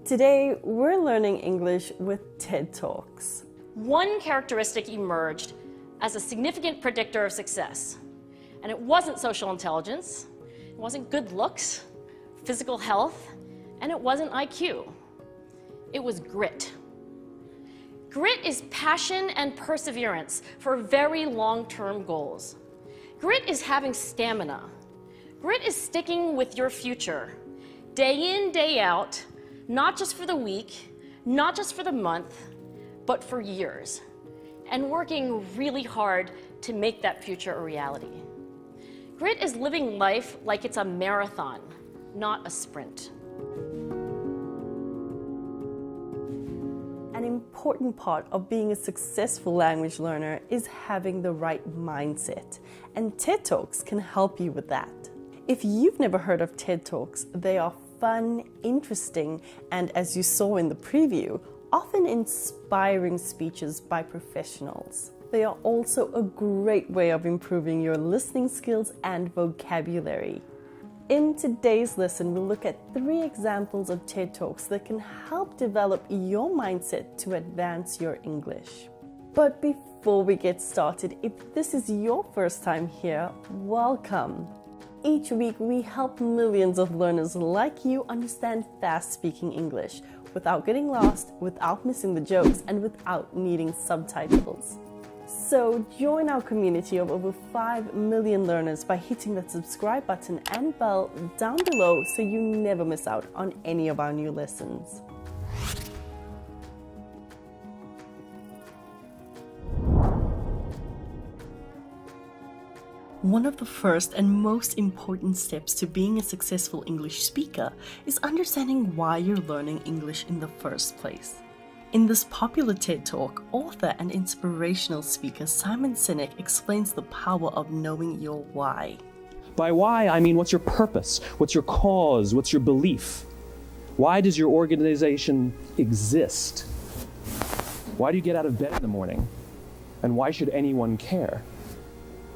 Today, we're learning English with TED Talks. One characteristic emerged as a significant predictor of success. And it wasn't social intelligence, it wasn't good looks, physical health, and it wasn't IQ. It was grit. Grit is passion and perseverance for very long-term goals. Grit is having stamina. Grit is sticking with your future, day in, day out, not just for the week, not just for the month, but for years, and working really hard to make that future a reality. Grit is living life like it's a marathon, not a sprint. An important part of being a successful language learner is having the right mindset, and TED Talks can help you with that. If you've never heard of TED Talks, they are fun, interesting, and as you saw in the preview, often inspiring speeches by professionals. They are also a great way of improving your listening skills and vocabulary. In today's lesson, we'll look at 3 examples of TED Talks that can help develop your mindset to advance your English. But before we get started, if this is your first time here, welcome. Each week, we help millions of learners like you understand fast-speaking English without getting lost, without missing the jokes, and without needing subtitles. So join our community of over 5 million learners by hitting that subscribe button and bell down below so you never miss out on any of our new lessons. One of the first and most important steps to being a successful English speaker is understanding why you're learning English in the first place. In this popular TED Talk, author and inspirational speaker Simon Sinek explains the power of knowing your why. By why, I mean what's your purpose? What's your cause? What's your belief? Why does your organization exist? Why do you get out of bed in the morning? And why should anyone care?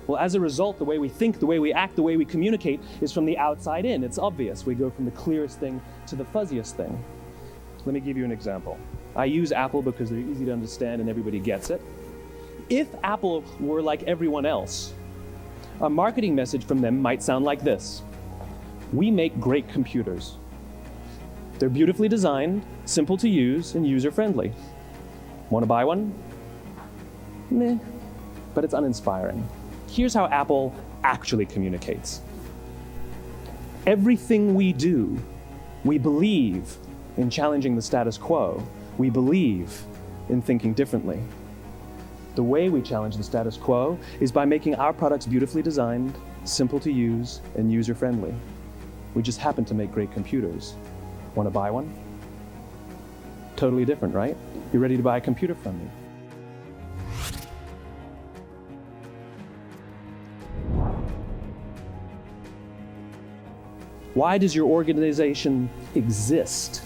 Well, as a result, the way we think, the way we act, the way we communicate is from the outside in. It's obvious. We go from the clearest thing to the fuzziest thing. Let me give you an example. I use Apple because they're easy to understand and everybody gets it. If Apple were like everyone else, a marketing message from them might sound like this. We make great computers. They're beautifully designed, simple to use, and user-friendly. Want to buy one? Meh, but it's uninspiring. Here's how Apple actually communicates. Everything we do, we believe in challenging the status quo. We believe in thinking differently. The way we challenge the status quo is by making our products beautifully designed, simple to use, and user-friendly. We just happen to make great computers. Want to buy one? Totally different, right? You're ready to buy a computer from me. Why does your organization exist?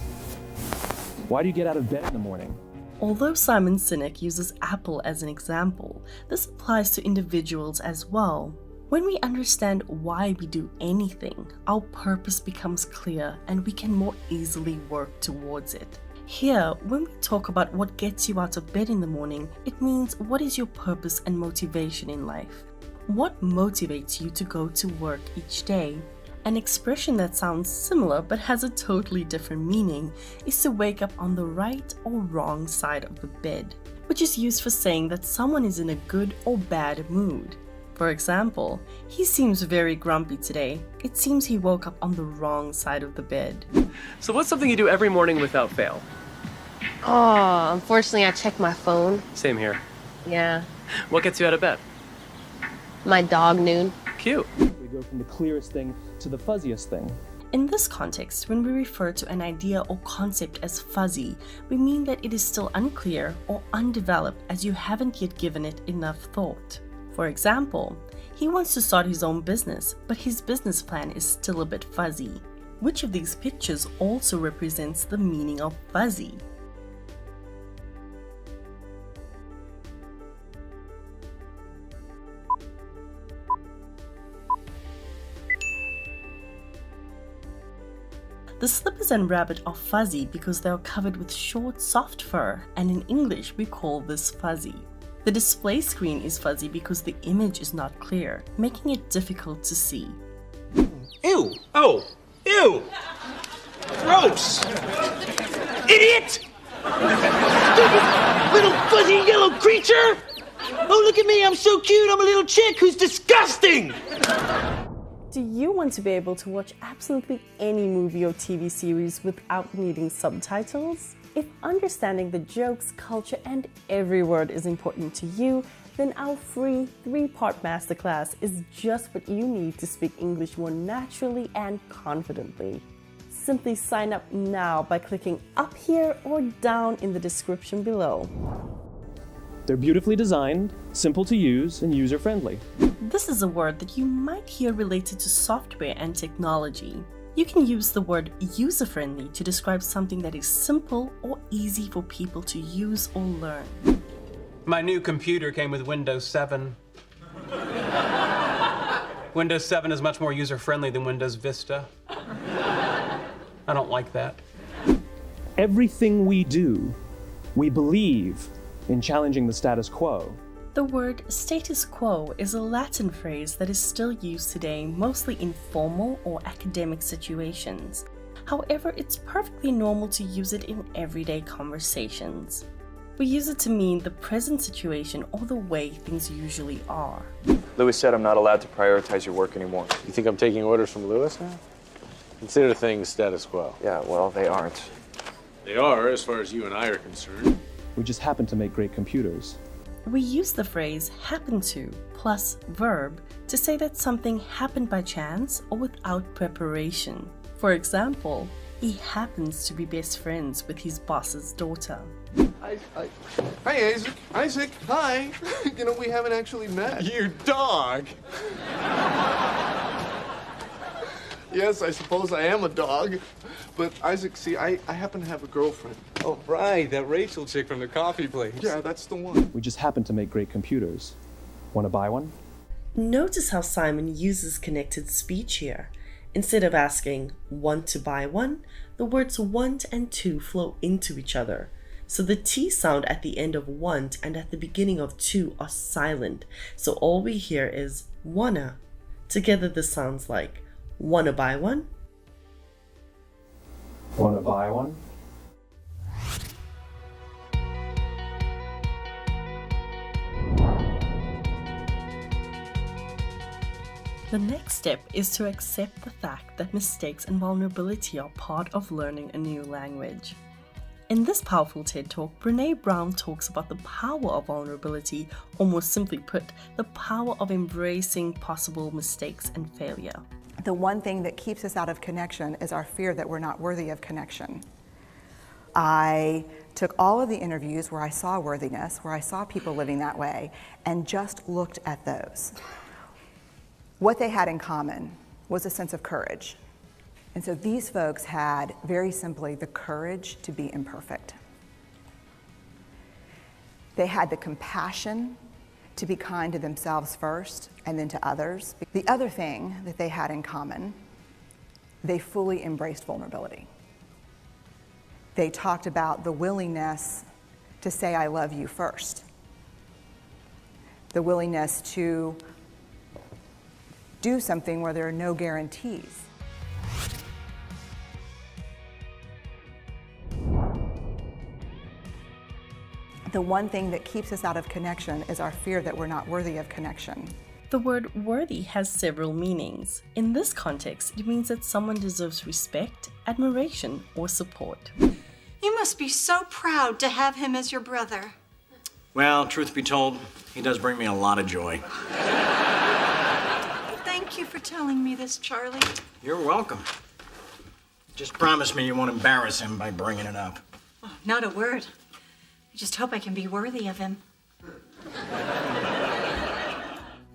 Why do you get out of bed in the morning? Although Simon Sinek uses Apple as an example, this applies to individuals as well. When we understand why we do anything, our purpose becomes clear and we can more easily work towards it. Here, when we talk about what gets you out of bed in the morning, it means what is your purpose and motivation in life? What motivates you to go to work each day? An expression that sounds similar but has a totally different meaning is to wake up on the right or wrong side of the bed, which is used for saying that someone is in a good or bad mood. For example, he seems very grumpy today. It seems he woke up on the wrong side of the bed. So what's something you do every morning without fail? Oh, unfortunately I check my phone. Same here. Yeah. What gets you out of bed? My dog noon. Cute. We go from the clearest thing to the fuzziest thing. In this context, when we refer to an idea or concept as fuzzy, we mean that it is still unclear or undeveloped as you haven't yet given it enough thought. For example, he wants to start his own business, but his business plan is still a bit fuzzy. Which of these pictures also represents the meaning of fuzzy? The The slippers and rabbit are fuzzy because they are covered with short, soft fur, and in English we call this fuzzy. The display screen is fuzzy because the image is not clear, making it difficult to see. Ew! Oh! Ew! Gross! Idiot! Stupid little fuzzy yellow creature! Oh, look at me, I'm so cute, I'm a little chick who's disgusting! Do you want to be able to watch absolutely any movie or TV series without needing subtitles? If understanding the jokes, culture, and every word is important to you, then our free 3-part masterclass is just what you need to speak English more naturally and confidently. Simply sign up now by clicking up here or down in the description below. They're beautifully designed, simple to use, and user-friendly. This is a word that you might hear related to software and technology. You can use the word user-friendly to describe something that is simple or easy for people to use or learn. My new computer came with Windows 7. Windows 7 is much more user-friendly than Windows Vista. I don't like that. Everything we do, we believe in challenging the status quo. The word status quo is a Latin phrase that is still used today, mostly in formal or academic situations. However, it's perfectly normal to use it in everyday conversations. We use it to mean the present situation or the way things usually are. Louis said I'm not allowed to prioritize your work anymore. You think I'm taking orders from Louis now? Consider things status quo. Yeah, well, they aren't. They are, as far as you and I are concerned. We just happen to make great computers. We use the phrase happen to plus verb to say that something happened by chance or without preparation. For example, he happens to be best friends with his boss's daughter. Hi, Isaac. Isaac, hi. You know, we haven't actually met. You dog! Yes, I suppose I am a dog. But, Isaac, see, I happen to have a girlfriend. Oh, right, that Rachel chick from the coffee place. Yeah, that's the one. We just happen to make great computers. Want to buy one? Notice how Simon uses connected speech here. Instead of asking, want to buy one, the words want and to flow into each other. So the T sound at the end of want and at the beginning of to are silent. So all we hear is wanna. Together this sounds like, wanna buy one? Want to buy one? The next step is to accept the fact that mistakes and vulnerability are part of learning a new language. In this powerful TED Talk, Brené Brown talks about the power of vulnerability, or more simply put, the power of embracing possible mistakes and failure. The one thing that keeps us out of connection is our fear that we're not worthy of connection. I took all of the interviews where I saw worthiness, where I saw people living that way, and just looked at those. What they had in common was a sense of courage. And so these folks had, very simply, the courage to be imperfect. They had the compassion to be kind to themselves first and then to others. The other thing that they had in common, they fully embraced vulnerability. They talked about the willingness to say, I love you first. The willingness to do something where there are no guarantees. The one thing that keeps us out of connection is our fear that we're not worthy of connection. The word worthy has several meanings. In this context, it means that someone deserves respect, admiration, or support. You must be so proud to have him as your brother. Well, truth be told, he does bring me a lot of joy. Thank you for telling me this, Charlie. You're welcome. Just promise me you won't embarrass him by bringing it up. Oh, not a word. I just hope I can be worthy of him.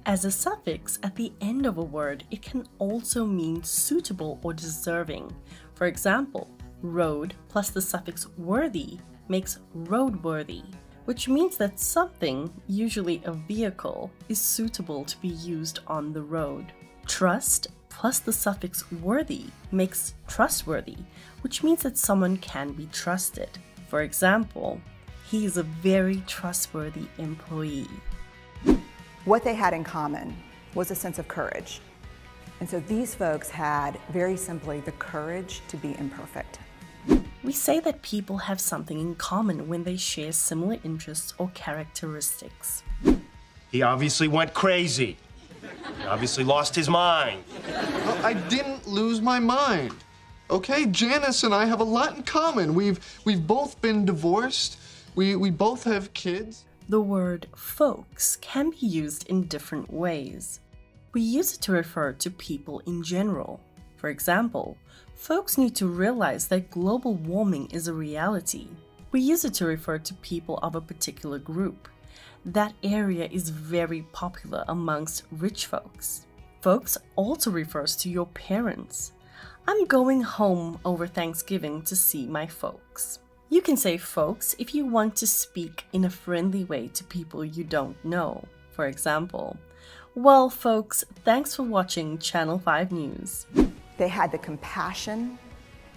As a suffix at the end of a word, it can also mean suitable or deserving. For example, road plus the suffix worthy makes roadworthy, which means that something, usually a vehicle, is suitable to be used on the road. Trust plus the suffix worthy makes trustworthy, which means that someone can be trusted. For example, he is a very trustworthy employee. What they had in common was a sense of courage. And so these folks had, very simply, the courage to be imperfect. We say that people have something in common when they share similar interests or characteristics. He obviously went crazy. He obviously lost his mind. Well, I didn't lose my mind. Okay, Janice and I have a lot in common. We've both been divorced. We both have kids. The word folks can be used in different ways. We use it to refer to people in general. For example, folks need to realize that global warming is a reality. We use it to refer to people of a particular group. That area is very popular amongst rich folks. Folks also refers to your parents. I'm going home over Thanksgiving to see my folks. You can say folks if you want to speak in a friendly way to people you don't know. For example, well, folks, thanks for watching Channel 5 News. They had the compassion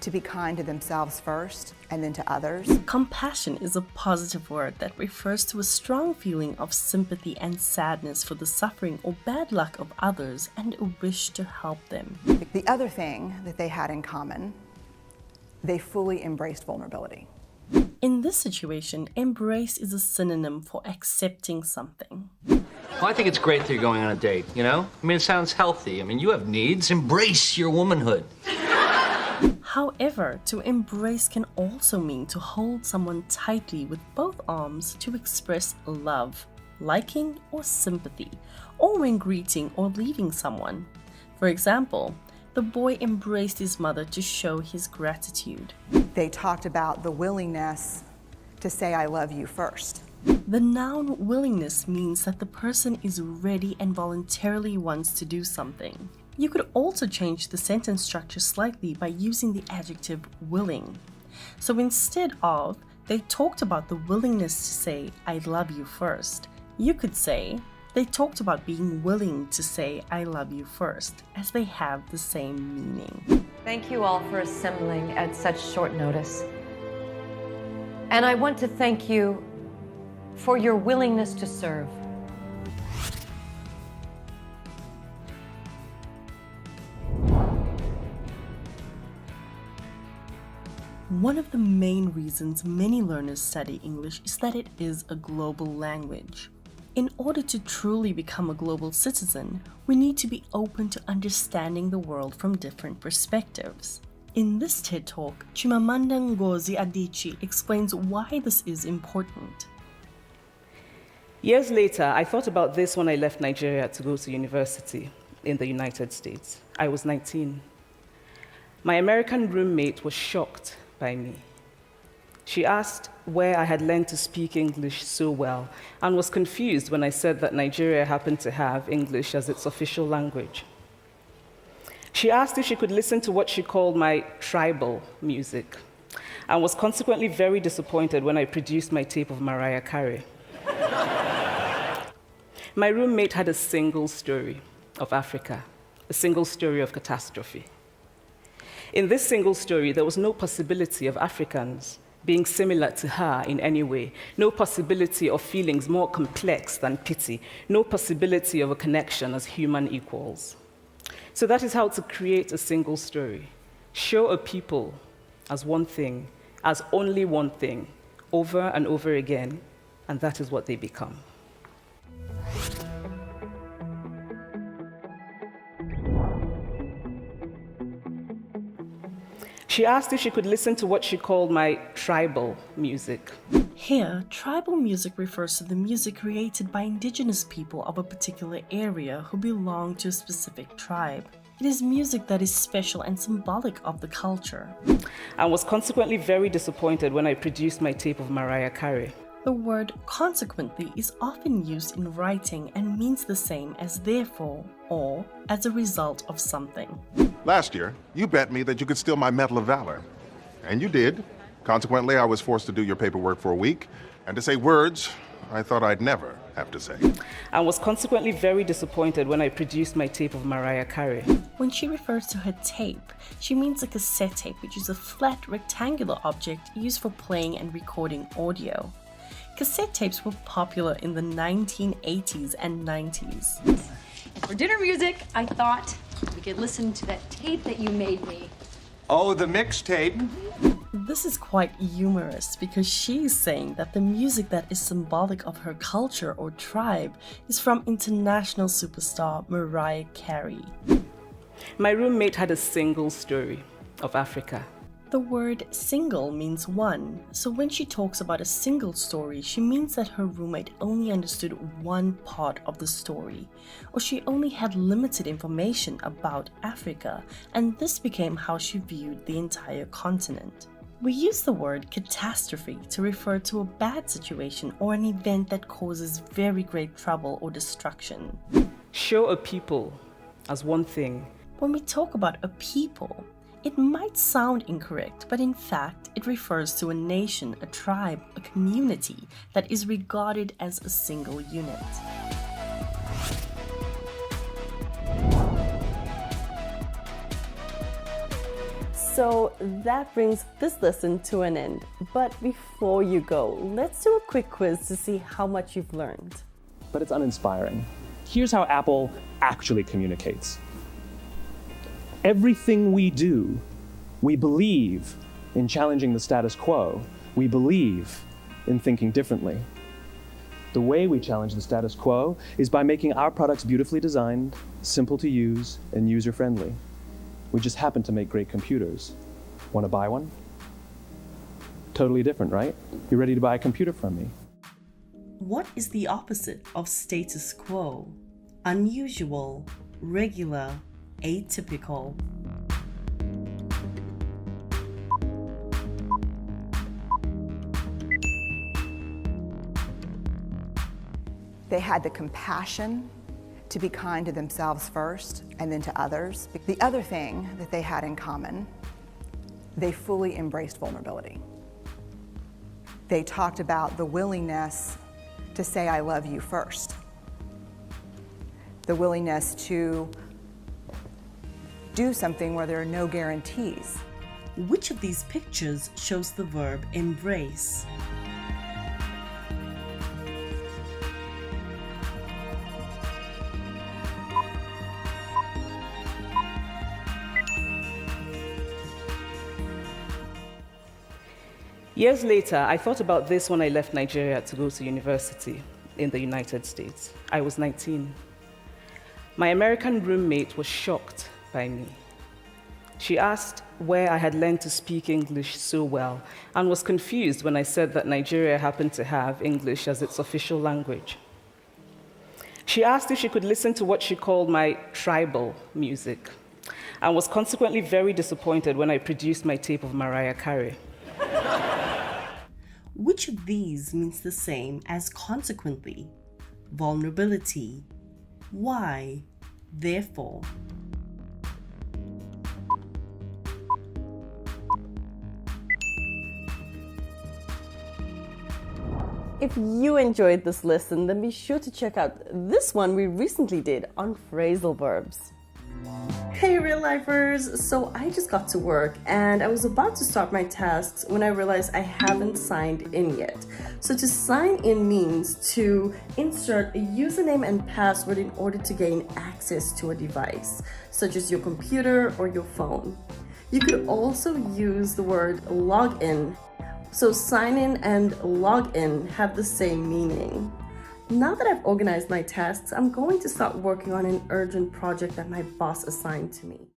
to be kind to themselves first and then to others. Compassion is a positive word that refers to a strong feeling of sympathy and sadness for the suffering or bad luck of others and a wish to help them. The other thing that they had in common, they fully embraced vulnerability. In this situation, embrace is a synonym for accepting something. Well, I think it's great that you're going on a date, you know? I mean, it sounds healthy. I mean, you have needs. Embrace your womanhood. However, to embrace can also mean to hold someone tightly with both arms to express love, liking, or sympathy, or when greeting or leaving someone. For example, the boy embraced his mother to show his gratitude. They talked about the willingness to say I love you first. The noun willingness means that the person is ready and voluntarily wants to do something. You could also change the sentence structure slightly by using the adjective willing. So instead of, they talked about the willingness to say I love you first, you could say, they talked about being willing to say I love you first, as they have the same meaning. Thank you all for assembling at such short notice. And I want to thank you for your willingness to serve. One of the main reasons many learners study English is that it is a global language. In order to truly become a global citizen, we need to be open to understanding the world from different perspectives. In this TED Talk, Chimamanda Ngozi Adichie explains why this is important. Years later, I thought about this when I left Nigeria to go to university in the United States. I was 19. My American roommate was shocked by me. She asked where I had learned to speak English so well and was confused when I said that Nigeria happened to have English as its official language. She asked if she could listen to what she called my tribal music and was consequently very disappointed when I produced my tape of Mariah Carey. My roommate had a single story of Africa, a single story of catastrophe. In this single story, there was no possibility of Africans being similar to her in any way, no possibility of feelings more complex than pity, no possibility of a connection as human equals. So that is how to create a single story. Show a people as one thing, as only one thing, over and over again, and that is what they become. She asked if she could listen to what she called my tribal music. Here, tribal music refers to the music created by indigenous people of a particular area who belong to a specific tribe. It is music that is special and symbolic of the culture. And was consequently very disappointed when I produced my tape of Mariah Carey. The word consequently is often used in writing and means the same as therefore or as a result of something. Last year, you bet me that you could steal my Medal of Valor. And you did. Consequently, I was forced to do your paperwork for a week and to say words I thought I'd never have to say. And was consequently very disappointed when I produced my tape of Mariah Carey. When she refers to her tape, she means a cassette tape, which is a flat rectangular object used for playing and recording audio. Cassette tapes were popular in the 1980s and 90s. And for dinner music, I thought we could listen to that tape that you made me. Oh, the mixtape. This is quite humorous because she's saying that the music that is symbolic of her culture or tribe is from international superstar Mariah Carey. My roommate had a single story of Africa. The word single means one, so when she talks about a single story, she means that her roommate only understood one part of the story, or she only had limited information about Africa, and this became how she viewed the entire continent. We use the word catastrophe to refer to a bad situation or an event that causes very great trouble or destruction. Show a people as one thing. When we talk about a people, it might sound incorrect, but in fact, it refers to a nation, a tribe, a community that is regarded as a single unit. So that brings this lesson to an end. But before you go, let's do a quick quiz to see how much you've learned. But it's uninspiring. Here's how Apple actually communicates. Everything we do, we believe in challenging the status quo. We believe in thinking differently. The way we challenge the status quo is by making our products beautifully designed, simple to use, and user-friendly. We just happen to make great computers. Want to buy one? Totally different, right? You ready to buy a computer from me? What is the opposite of status quo? Unusual, regular, atypical. They had the compassion to be kind to themselves first and then to others. The other thing that they had in common, they fully embraced vulnerability. They talked about the willingness to say, I love you first. The willingness to do something where there are no guarantees. Which of these pictures shows the verb embrace? Years later, I thought about this when I left Nigeria to go to university in the United States. I was 19. My American roommate was shocked by me. She asked where I had learned to speak English so well and was confused when I said that Nigeria happened to have English as its official language. She asked if she could listen to what she called my tribal music and was consequently very disappointed when I produced my tape of Mariah Carey. Which of these means the same as consequently? Vulnerability. Why? Therefore. If you enjoyed this lesson, then be sure to check out this one we recently did on phrasal verbs. Hey real lifers! So I just got to work and I was about to start my tasks when I realized I haven't signed in yet. So to sign in means to insert a username and password in order to gain access to a device, such as your computer or your phone. You could also use the word login. So sign in and log in have the same meaning. Now that I've organized my tasks, I'm going to start working on an urgent project that my boss assigned to me.